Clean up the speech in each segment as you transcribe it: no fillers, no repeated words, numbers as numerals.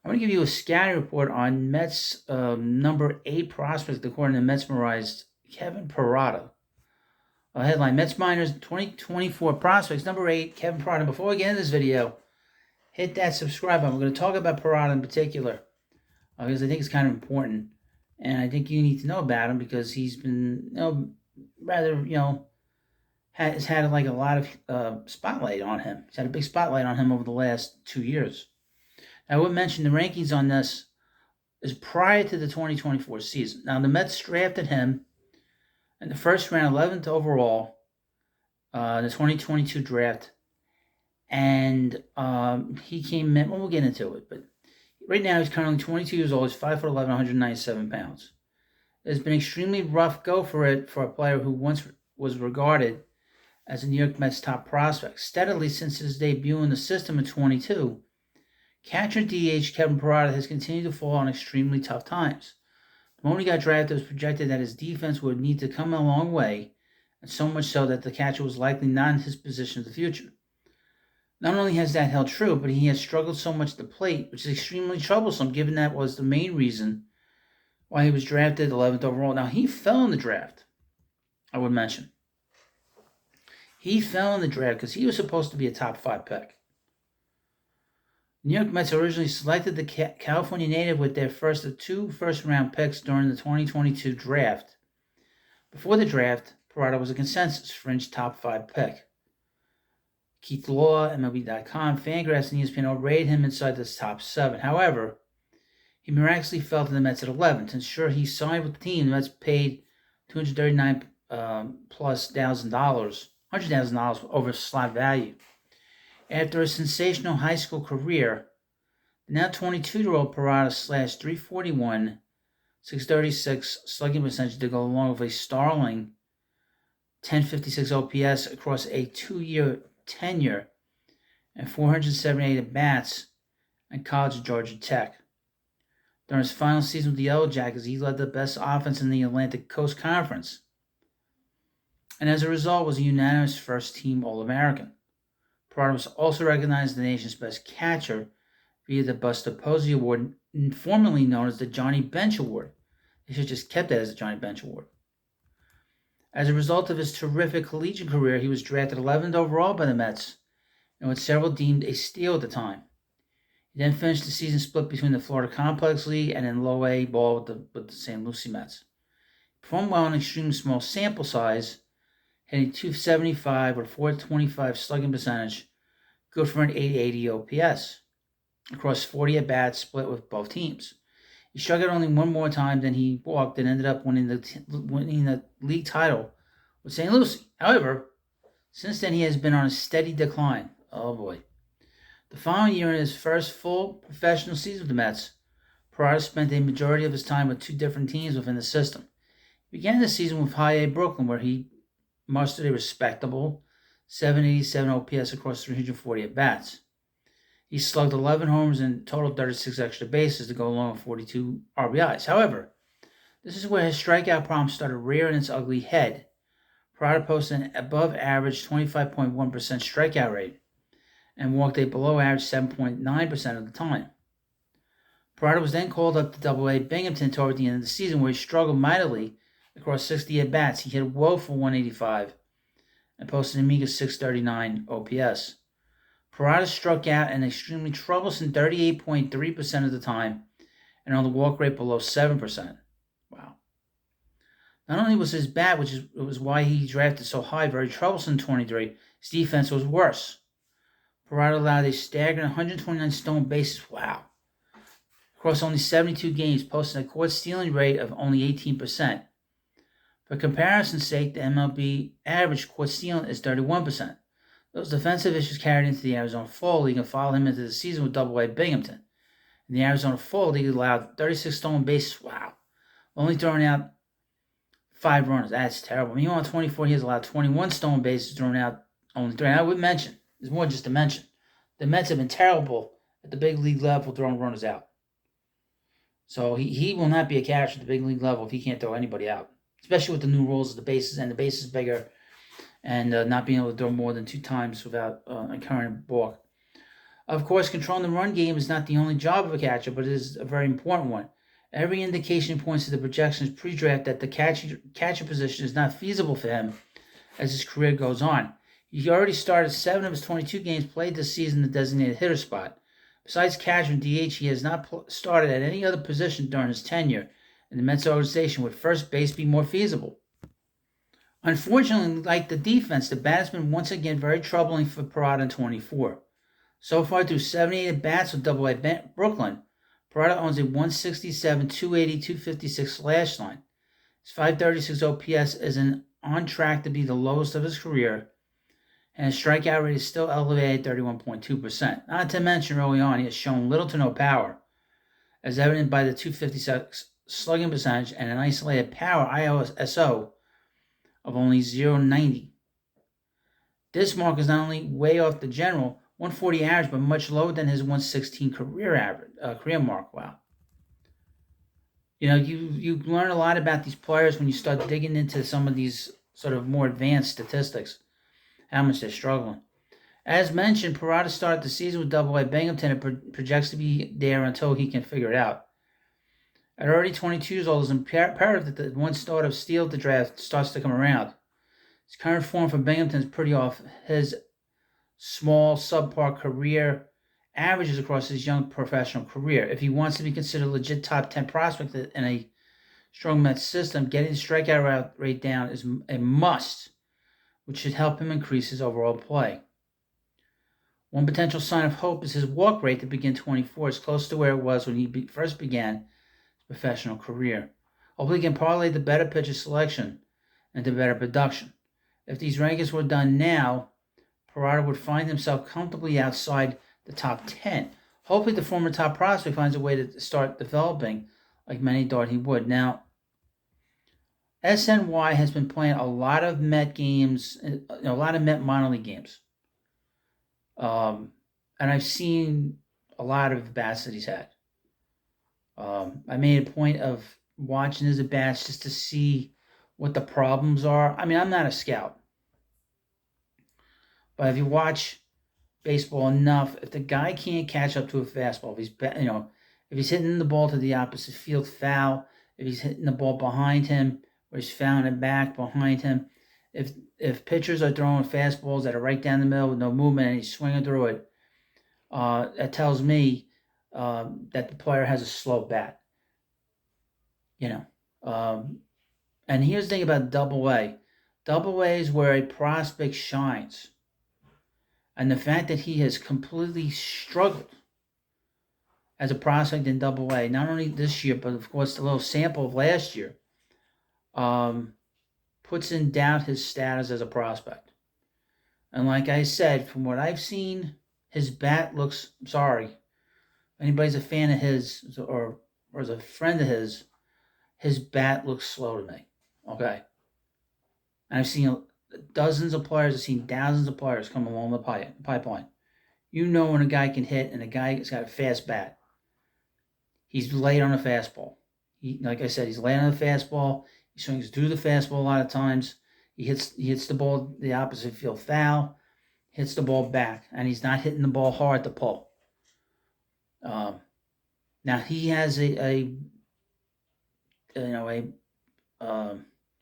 I'm going to give you a scouting report on Mets number 8 prospect, according to Mets memorized Kevin Parada. Headline, Mets minors 2024 prospects, number 8, Kevin Parada. Before we get into this video, hit that subscribe button. We're going to talk about Parada in particular because I think it's kind of important. And I think you need to know about him because he's been, has had like a lot of spotlight on him. He's had a big spotlight on him over the last 2 years. I would mention the rankings on this is prior to the 2024 season. Now, the Mets drafted him in the first round, 11th overall, the 2022 draft. And he came in, well, we'll get into it. But right now, he's currently 22 years old. He's 5'11", 197 pounds. It's been extremely rough go for it for a player who once was regarded as a New York Mets top prospect. Steadily since his debut in the system in 22, catcher DH Kevin Parada has continued to fall on extremely tough times. The moment he got drafted, it was projected that his defense would need to come a long way, and so much so that the catcher was likely not in his position in the future. Not only has that held true, but he has struggled so much at the plate, which is extremely troublesome given that was the main reason why he was drafted 11th overall. Now, he fell in the draft, I would mention. He fell in the draft because he was supposed to be a top 5 pick. New York Mets originally selected the California native with their first of 2 first-round picks during the 2022 draft. Before the draft, Parada was a consensus fringe top 5 pick. Keith Law, MLB.com, Fangraphs, and ESPN all rated him inside the top 7. However, he miraculously fell to the Mets at 11. To ensure he signed with the team, the Mets paid $100,000 over slot value. After a sensational high school career, the now 22-year-old Parada slashed .341, .636 slugging percentage to go along with a startling .1056 OPS across a 2-year tenure and 478 at-bats at college at Georgia Tech. During his final season with the Yellow Jackets, he led the best offense in the Atlantic Coast Conference, and as a result was a unanimous first-team All-American. Parada was also recognized as the nation's best catcher via the Buster Posey Award, formerly known as the Johnny Bench Award. They should have just kept that as the Johnny Bench Award. As a result of his terrific collegiate career, he was drafted 11th overall by the Mets, and what several deemed a steal at the time. He then finished the season split between the Florida Complex League and in low A ball with the St. Lucie Mets. He performed well in an extremely small sample size, hitting .275 with a .425 slugging percentage, good for an .880 OPS, across 40 at-bats split with both teams. He struck out only one more time than he walked and ended up winning the league title with St. Lucie. However, since then he has been on a steady decline. Oh boy. The following year, in his first full professional season with the Mets, Parada spent a majority of his time with 2 different teams within the system. He began the season with High A Brooklyn, where he mustered a respectable .787 OPS across 340 at-bats. He slugged 11 homers and totaled 36 extra bases to go along with 42 RBIs. However, this is where his strikeout problem started rearing its ugly head. Parada posted an above-average 25.1% strikeout rate and walked a below-average 7.9% of the time. Parada was then called up to Double-A Binghamton toward the end of the season, where he struggled mightily across 60 at-bats. He hit a woeful .185 and posted a meager .639 OPS. Parada struck out an extremely troublesome 38.3% of the time and on the walk rate below 7%. Wow. Not only was his bat, which was why he drafted so high, very troublesome in 23, his defense was worse. Parada allowed a staggering 129 stolen bases, wow, across only 72 games, posting a caught stealing rate of only 18%. For comparison's sake, the MLB average caught stealing is 31%. Those defensive issues carried into the Arizona Fall League and followed him into the season with Double-A Binghamton. In the Arizona Fall League, he allowed 36 stolen bases. Wow. Only throwing out 5 runners. That's terrible. Meanwhile, in 24, he has allowed 21 stolen bases, thrown out only 3. I would mention, there's more just to mention. The Mets have been terrible at the big league level throwing runners out. So he will not be a catcher at the big league level if he can't throw anybody out, especially with the new rules of the bases bigger, and not being able to throw more than 2 times without incurring a balk. Of course, controlling the run game is not the only job of a catcher, but it is a very important one. Every indication points to the projections pre-draft that the catcher position is not feasible for him as his career goes on. He already started 7 of his 22 games played this season in the designated hitter spot. Besides catcher and DH, he has not started at any other position during his tenure in the Mets organization. Would first base be more feasible? Unfortunately, like the defense, the bat has been once again very troubling for Parada in 24. So far, through 78 at-bats with Double-A Brooklyn, Parada owns a 167, 280, 256 slash line. His 536 OPS is on track to be the lowest of his career, and his strikeout rate is still elevated at 31.2%. Not to mention, early on, he has shown little to no power, as evident by the 256 slugging percentage and an isolated power ISO of only 0.90. This mark is not only way off the general 140 average, but much lower than his 116 career mark. Wow. You learn a lot about these players when you start digging into some of these sort of more advanced statistics, how much they're struggling. As mentioned, Parada started the season with Double-A Binghamton and projects to be there until he can figure it out. At already 22 years old, it's imperative that the one start of steal at the draft starts to come around. His current form for Binghamton is pretty off his small, subpar career averages across his young professional career. If he wants to be considered a legit top 10 prospect in a strong Mets system, getting the strikeout rate down is a must, which should help him increase his overall play. One potential sign of hope is his walk rate to begin 24 is close to where it was when he first began his professional career. Hopefully he can parlay the better pitcher selection into better production. If these rankings were done now, Parada would find himself comfortably outside the top 10. Hopefully the former top prospect finds a way to start developing like many thought he would. Now, SNY has been playing a lot of Met games, a lot of Met minor league games. And I've seen a lot of bats that he's had. I made a point of watching his at-bats just to see what the problems are. I mean, I'm not a scout. But if you watch baseball enough, if the guy can't catch up to a fastball, if he's hitting the ball to the opposite field, foul. If he's hitting the ball behind him, or he's fouling it back behind him, if pitchers are throwing fastballs that are right down the middle with no movement and he's swinging through it, that tells me that the player has a slow bat. And here's the thing about Double-A. Double-A is where a prospect shines. And the fact that he has completely struggled as a prospect in Double-A, not only this year, but of course the little sample of last year, puts in doubt his status as a prospect. And like I said, from what I've seen, his bat looks, if anybody's a fan of his or is a friend of his bat looks slow to me. Okay. And I've seen dozens of players, I've seen thousands of players come along the pipeline. You know when a guy can hit and a guy has got a fast bat. He's late on a fastball. Like I said, he's late on the fastball. He swings through the fastball a lot of times. He hits the ball the opposite field foul, hits the ball back, and he's not hitting the ball hard to pull. Now he has a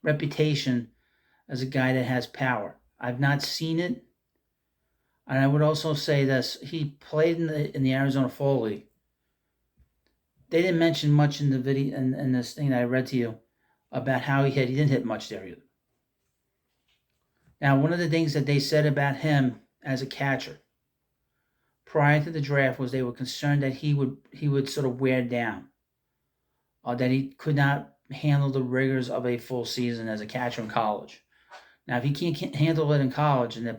reputation as a guy that has power. I've not seen it, and I would also say this: he played in the Arizona Fall League. They didn't mention much in the video in this thing that I read to you about how he hit. He didn't hit much there either. Now, one of the things that they said about him as a catcher prior to the draft was they were concerned that he would sort of wear down, that he could not handle the rigors of a full season as a catcher in college. Now, if he can't handle it in college and they're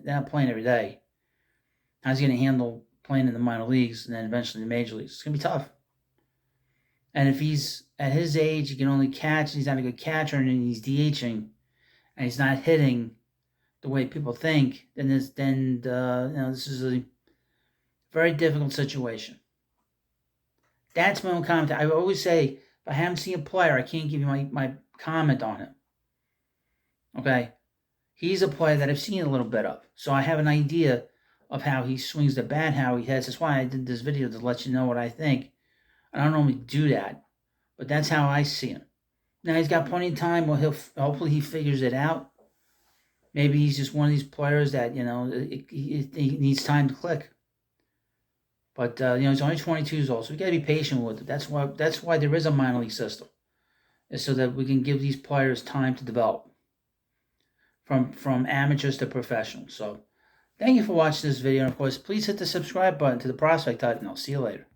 not playing every day, how's he going to handle playing in the minor leagues and then eventually the major leagues? It's going to be tough. And if he's at his age, he can only catch, and he's not a good catcher, and he's DHing, and he's not hitting the way people think, then this is a very difficult situation. That's my own comment. I always say, if I haven't seen a player, I can't give you my comment on him. Okay? He's a player that I've seen a little bit of, so I have an idea of how he swings the bat, how he hits. That's why I did this video, to let you know what I think. I don't normally do that, but that's how I see him. Now he's got plenty of time. Well, hopefully he figures it out. Maybe he's just one of these players that, he needs time to click. But he's only 22 years old, so we got to be patient with it. That's why there is a minor league system, is so that we can give these players time to develop from amateurs to professionals. So thank you for watching this video, and of course, please hit the subscribe button to the Prospect Hut, and I'll see you later.